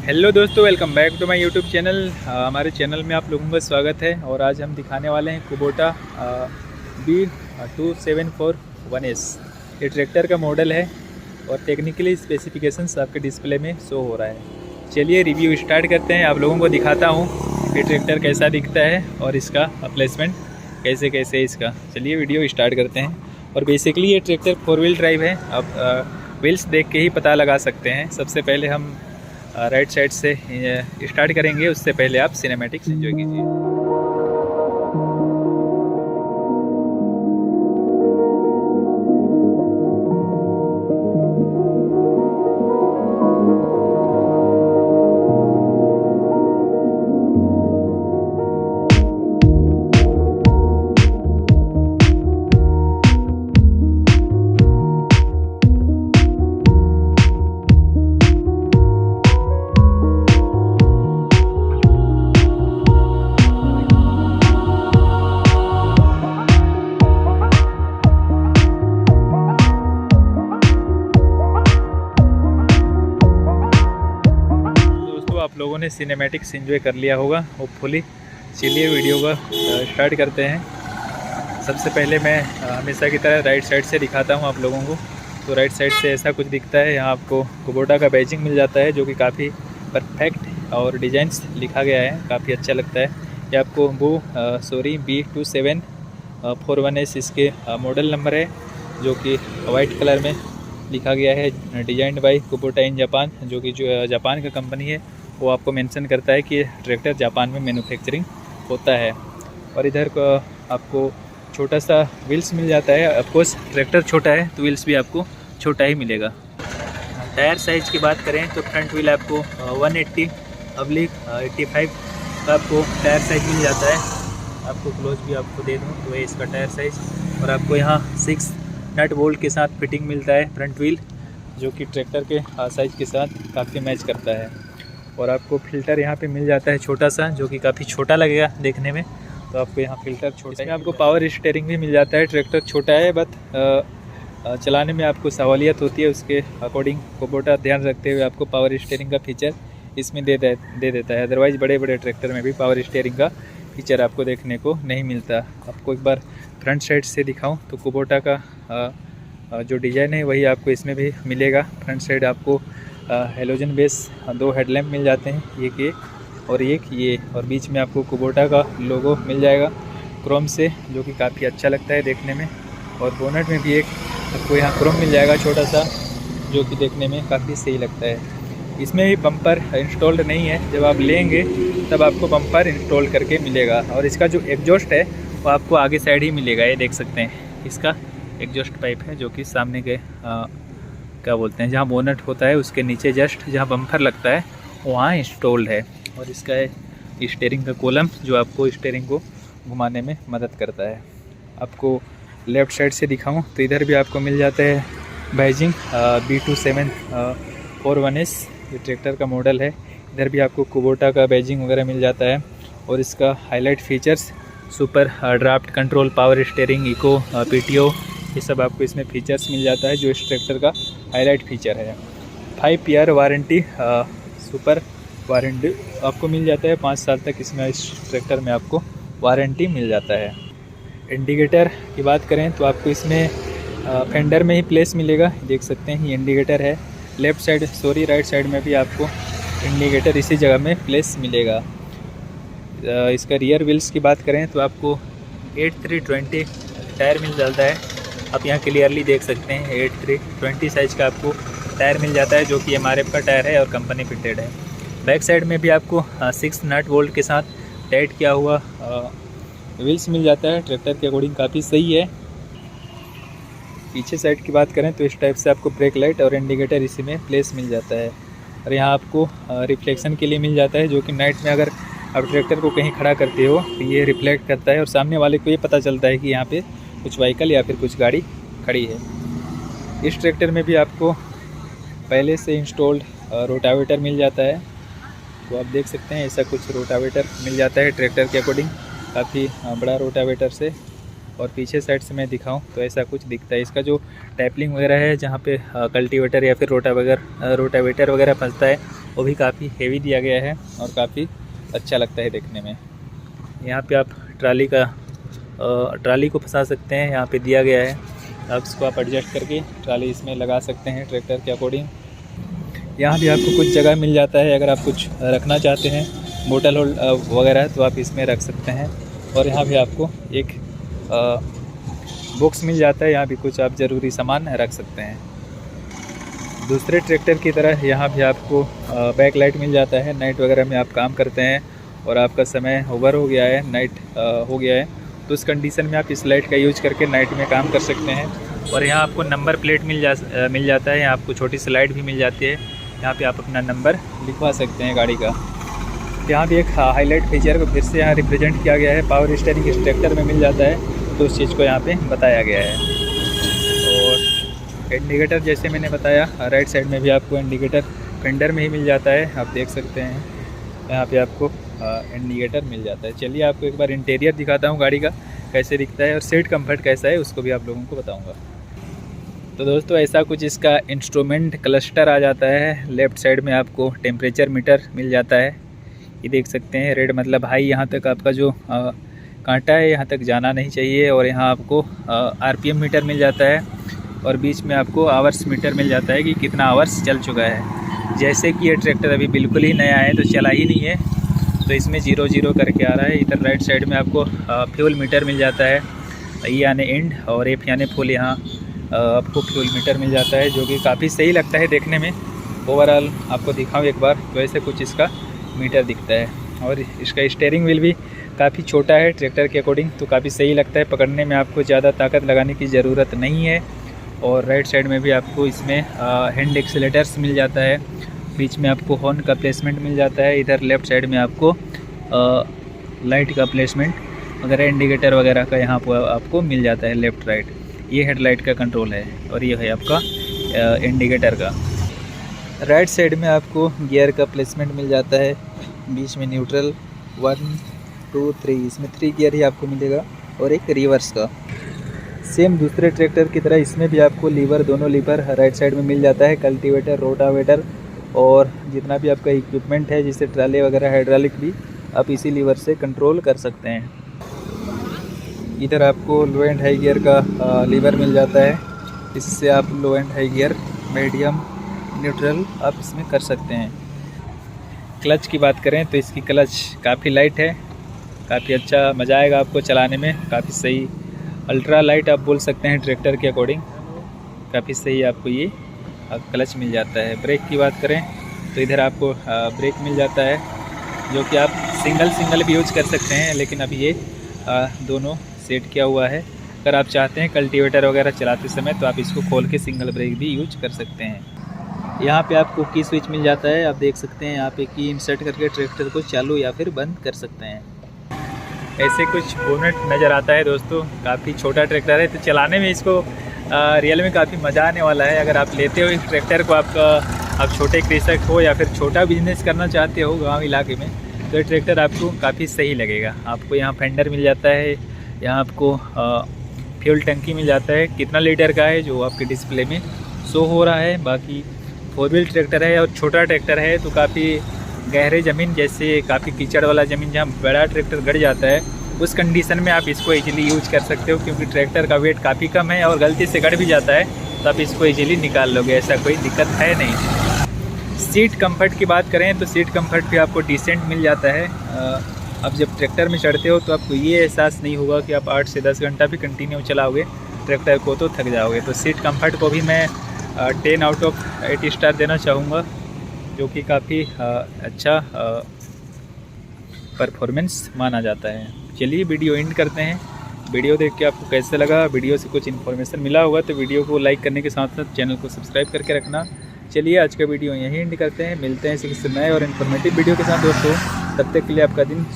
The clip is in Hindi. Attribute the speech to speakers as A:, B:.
A: हेलो दोस्तों, welcome back to my YouTube channel. हमारे चैनल में आप लोगों का स्वागत है। और आज हम दिखाने वाले हैं कुबोटा B2741S। ये ट्रैक्टर का मॉडल है और टेक्निकली स्पेसिफिकेशंस आपके डिस्प्ले में शो हो रहा है। चलिए रिव्यू स्टार्ट करते हैं। आप लोगों को दिखाता हूँ ये ट्रैक्टर कैसा दिखता है और इसका प्लेसमेंट कैसे कैसे इसका। चलिए वीडियो स्टार्ट करते हैं। और बेसिकली ये ट्रैक्टर 4 व्हील ड्राइव है। आप व्हील्स देख के ही पता लगा सकते हैं। सबसे पहले हम राइट साइड से स्टार्ट करेंगे, उससे पहले आप सिनेमैटिक्स एंजॉय कीजिए। आप लोगों ने सिनेमैटिक्स एंजॉय कर लिया होगा होपफुली। चलिए वीडियो का स्टार्ट करते हैं। सबसे पहले मैं हमेशा की तरह राइट साइड से दिखाता हूं आप लोगों को। तो राइट साइड से ऐसा कुछ दिखता है। यहाँ आपको कुबोटा का बैजिंग मिल जाता है, जो कि काफ़ी परफेक्ट और डिजाइंस लिखा गया है, काफ़ी अच्छा लगता है। ये आपको B2741S इसके मॉडल नंबर है, जो कि वाइट कलर में लिखा गया है। Designed bye Kubota in Japan, जो कि जापान का कंपनी है। वो आपको मेंशन करता है कि ट्रैक्टर जापान में मैन्युफैक्चरिंग होता है। और इधर को आपको छोटा सा व्हील्स मिल जाता है। ऑफकोर्स ट्रैक्टर छोटा है तो व्हील्स भी आपको छोटा ही मिलेगा। टायर साइज़ की बात करें तो फ्रंट व्हील आपको 180/85 का आपको टायर साइज़ मिल जाता है। आपको क्लोज भी आपको दे दूँ तो है इसका टायर साइज़। और आपको यहाँ 6 नट बोल्ट के साथ फिटिंग मिलता है फ्रंट व्हील, जो कि ट्रैक्टर के साइज़ के साथ काफ़ी मैच करता है। और आपको फ़िल्टर यहाँ पे मिल जाता है छोटा सा, जो कि काफ़ी छोटा लगेगा देखने में। तो आपको यहाँ फ़िल्टर छोटा है। आपको पावर स्टीयरिंग भी मिल जाता है। ट्रैक्टर छोटा है बट चलाने में आपको सहूलियत होती है, उसके अकॉर्डिंग कुबोटा ध्यान रखते हुए आपको पावर स्टीयरिंग का फीचर इसमें दे देता है। अदरवाइज़ बड़े बड़े ट्रैक्टर में भी पावर स्टीयरिंग का फीचर आपको देखने को नहीं मिलता। आपको एक बार फ्रंट साइड से दिखाऊँ तो कुबोटा का जो डिज़ाइन है वही आपको इसमें भी मिलेगा। फ्रंट साइड आपको हेलोजन बेस 2 हेडलैम्प मिल जाते हैं, एक और ये। और बीच में आपको कुबोटा का लोगो मिल जाएगा क्रोम से, जो कि काफ़ी अच्छा लगता है देखने में। और बोनट में भी एक आपको यहाँ क्रोम मिल जाएगा छोटा सा, जो कि देखने में काफ़ी सही लगता है। इसमें भी बम्पर इंस्टॉल्ड नहीं है, जब आप लेंगे तब आपको बम्पर इंस्टॉल करके मिलेगा। और इसका जो एग्जॉस्ट है वो आपको आगे साइड ही मिलेगा। ये देख सकते हैं, इसका एग्जॉस्ट पाइप है, जो कि सामने के क्या बोलते हैं, जहाँ बोनट होता है उसके नीचे जस्ट जहाँ बम्पर लगता है वहाँ इंस्टॉल्ड है। और इसका है स्टीयरिंग का कॉलम, जो आपको स्टीयरिंग को घुमाने में मदद करता है। आपको लेफ़्ट साइड से दिखाऊं तो इधर भी आपको मिल जाता है बैजिंग B2741S। ये ट्रैक्टर का मॉडल है। इधर भी आपको कुबोटा का बैजिंग वगैरह मिल जाता है। और इसका highlight features super draft control, power steering, eco, PTO, ये सब आपको इसमें फीचर्स मिल जाता है, जो इस ट्रैक्टर का हाईलाइट फीचर है। 5 ईयर वारंटी, सुपर वारंटी आपको मिल जाता है 5 साल तक। इसमें इस ट्रैक्टर में आपको वारंटी मिल जाता है। इंडिकेटर की बात करें तो आपको इसमें फेंडर में ही प्लेस मिलेगा, देख सकते हैं ये इंडिकेटर है। राइट साइड में भी आपको इंडिकेटर इसी जगह में प्लेस मिलेगा। इसका रियर व्हील्स की बात करें तो आपको 8320 टायर मिल जाता है। आप यहाँ क्लियरली देख सकते हैं 8320 साइज़ का आपको टायर मिल जाता है, जो कि MRF का टायर है और कंपनी फिटेड है। बैक साइड में भी आपको 6 नट बोल्ट के साथ टाइट किया हुआ व्हील्स मिल जाता है। ट्रैक्टर के अकॉर्डिंग काफ़ी सही है। पीछे साइड की बात करें तो इस टाइप से आपको ब्रेक लाइट और इंडिकेटर इसी में प्लेस मिल जाता है। और यहाँ आपको रिफ्लेक्शन के लिए मिल जाता है, जो कि नाइट में अगर आप ट्रैक्टर को कहीं खड़ा करते हो तो ये रिफ्लेक्ट करता है और सामने वाले को ये पता चलता है कि यहाँ पे कुछ व्हीकल या फिर कुछ गाड़ी खड़ी है। इस ट्रैक्टर में भी आपको पहले से इंस्टॉल्ड रोटावेटर मिल जाता है। तो आप देख सकते हैं ऐसा कुछ रोटावेटर मिल जाता है ट्रैक्टर के अकॉर्डिंग, काफ़ी बड़ा रोटावेटर से। और पीछे साइड से मैं दिखाऊं तो ऐसा कुछ दिखता है। इसका जो टैपलिंग वगैरह है, जहाँ पे कल्टीवेटर या फिर रोटावेटर वगैरह फंसता है, वो भी काफ़ी हेवी दिया गया है और काफ़ी अच्छा लगता है देखने में। यहाँ पे आप ट्राली को फंसा सकते हैं, यहाँ पे दिया गया है। आप इसको आप एडजस्ट करके ट्राली इसमें लगा सकते हैं ट्रैक्टर के अकॉर्डिंग। यहाँ भी आपको कुछ जगह मिल जाता है, अगर आप कुछ रखना चाहते हैं बोतल वगैरह तो आप इसमें रख सकते हैं। और यहाँ भी आपको एक बॉक्स मिल जाता है, यहाँ भी कुछ आप ज़रूरी सामान रख सकते हैं। दूसरे ट्रैक्टर की तरह यहाँ भी आपको बैक लाइट मिल जाता है। नाइट वगैरह में आप काम करते हैं और आपका समय ओवर हो गया है, नाइट हो गया है, तो उस कंडीशन में आप इस लाइट का यूज करके नाइट में काम कर सकते हैं। और यहाँ आपको नंबर प्लेट मिल जाता है, यहाँ आपको छोटी सी लाइट भी मिल जाती है, यहाँ पे आप अपना नंबर लिखवा सकते हैं गाड़ी का। यहाँ भी एक हाईलाइट फीचर को फिर से यहाँ रिप्रेजेंट किया गया है, पावर स्टीयरिंग इस ट्रैक्टर में मिल जाता है, तो उस चीज़ को यहाँ पे बताया गया है। और इंडिकेटर जैसे मैंने बताया, राइट साइड में भी आपको इंडिकेटर फेंडर में ही मिल जाता है, आप देख सकते हैं यहाँ पे आपको इंडिकेटर मिल जाता है। चलिए आपको एक बार इंटीरियर दिखाता हूँ गाड़ी का कैसे दिखता है और सीट कंफर्ट कैसा है उसको भी आप लोगों को बताऊँगा। तो दोस्तों ऐसा कुछ इसका इंस्ट्रूमेंट क्लस्टर आ जाता है। लेफ़्ट साइड में आपको टेम्परेचर मीटर मिल जाता है, ये देख सकते हैं। रेड मतलब हाई, यहाँ तक आपका जो कांटा है यहाँ तक जाना नहीं चाहिए। और यहाँ आपको RPM मीटर मिल जाता है और बीच में आपको आवर्स मीटर मिल जाता है कि कितना आवर्स चल चुका है। जैसे कि ये ट्रैक्टर अभी बिल्कुल ही नया है तो चला ही नहीं है, तो इसमें 0 करके आ रहा है। इधर राइट साइड में आपको फ्यूल मीटर मिल जाता है, ई यानी एंड और एफ यानी फुल। यहाँ आपको फ्यूल मीटर मिल जाता है जो कि काफ़ी सही लगता है देखने में। ओवरऑल आपको दिखाऊँ एक बार तो ऐसे कुछ इसका मीटर दिखता है। और इसका स्टीयरिंग व्हील भी काफ़ी छोटा है ट्रैक्टर के अकॉर्डिंग, तो काफ़ी सही लगता है पकड़ने में, आपको ज़्यादा ताकत लगाने की ज़रूरत नहीं है। और राइट साइड में भी आपको इसमें हैंड एक्सीलेटर्स मिल जाता है, बीच में आपको हॉर्न का प्लेसमेंट मिल जाता है। इधर लेफ़्ट साइड में आपको लाइट का प्लेसमेंट वगैरह, इंडिकेटर वगैरह का यहाँ पर आपको मिल जाता है लेफ़्ट राइट। ये हेडलाइट का कंट्रोल है और ये है आपका इंडिकेटर का। राइट साइड में आपको गियर का प्लेसमेंट मिल जाता है, बीच में न्यूट्रल 1 2 3, इसमें 3 गियर ही आपको मिलेगा और एक रिवर्स का। सेम दूसरे ट्रैक्टर की तरह इसमें भी आपको लीवर, दोनों लीवर राइट साइड में मिल जाता है। कल्टीवेटर, रोटावेटर और जितना भी आपका इक्विपमेंट है जैसे ट्राले वगैरह, हाइड्रोलिक भी आप इसी लीवर से कंट्रोल कर सकते हैं। इधर आपको लो एंड हाई गियर का लीवर मिल जाता है, इससे आप low and high gear, medium, neutral आप इसमें कर सकते हैं। क्लच की बात करें तो इसकी क्लच काफ़ी लाइट है, काफ़ी अच्छा मज़ा आएगा आपको चलाने में, काफ़ी सही अल्ट्रा लाइट आप बोल सकते हैं ट्रैक्टर के अकॉर्डिंग। काफ़ी सही आपको ये क्लच मिल जाता है। ब्रेक की बात करें तो इधर आपको ब्रेक मिल जाता है जो कि आप सिंगल भी यूज कर सकते हैं, लेकिन अभी ये दोनों सेट किया हुआ है। अगर आप चाहते हैं कल्टीवेटर वगैरह चलाते समय तो आप इसको खोल के सिंगल ब्रेक भी यूज कर सकते हैं। यहाँ पे आपको की स्विच मिल जाता है, आप देख सकते हैं यहाँ पे की इंसर्ट करके ट्रैक्टर को चालू या फिर बंद कर सकते हैं। ऐसे कुछ बोनट नज़र आता है दोस्तों, काफ़ी छोटा ट्रैक्टर है तो चलाने में इसको रियल में काफ़ी मज़ा आने वाला है। अगर आप लेते हो इस ट्रैक्टर को, आप छोटे कृषक हो या फिर छोटा बिजनेस करना चाहते हो गांव इलाके में, तो ये ट्रैक्टर आपको काफ़ी सही लगेगा। आपको यहाँ फेंडर मिल जाता है, यहाँ आपको फ्यूल टंकी मिल जाता है, कितना लीटर का है जो आपके डिस्प्ले में शो हो रहा है। बाकी 4 व्हील ट्रैक्टर है और छोटा ट्रैक्टर है तो काफ़ी गहरे ज़मीन, जैसे काफ़ी कीचड़ वाला ज़मीन जहाँ बड़ा ट्रैक्टर गड़ जाता है, उस कंडीशन में आप इसको इजीली यूज कर सकते हो, क्योंकि ट्रैक्टर का वेट काफ़ी कम है और गलती से गड़ भी जाता है तो आप इसको इजीली निकाल लोगे, ऐसा कोई दिक्कत है नहीं। सीट कंफर्ट की बात करें तो सीट कंफर्ट भी आपको डिसेंट मिल जाता है। अब जब ट्रैक्टर में चढ़ते हो तो आपको ये एहसास नहीं होगा कि आप 8 से 10 घंटा भी कंटिन्यू चलाओगे ट्रैक्टर को तो थक जाओगे। तो सीट कंफर्ट को भी मैं 10 आउट ऑफ 8 स्टार देना चाहूँगा, जो कि काफ़ी अच्छा परफॉर्मेंस माना जाता है। चलिए वीडियो एंड करते हैं। वीडियो देख के आपको कैसा लगा, वीडियो से कुछ इन्फॉर्मेशन मिला होगा तो वीडियो को लाइक करने के साथ साथ चैनल को सब्सक्राइब करके रखना। चलिए आज का वीडियो यहीं एंड करते हैं, मिलते हैं किसी नए और इन्फॉर्मेटिव वीडियो के साथ दोस्तों। तब तक के लिए आपका दिन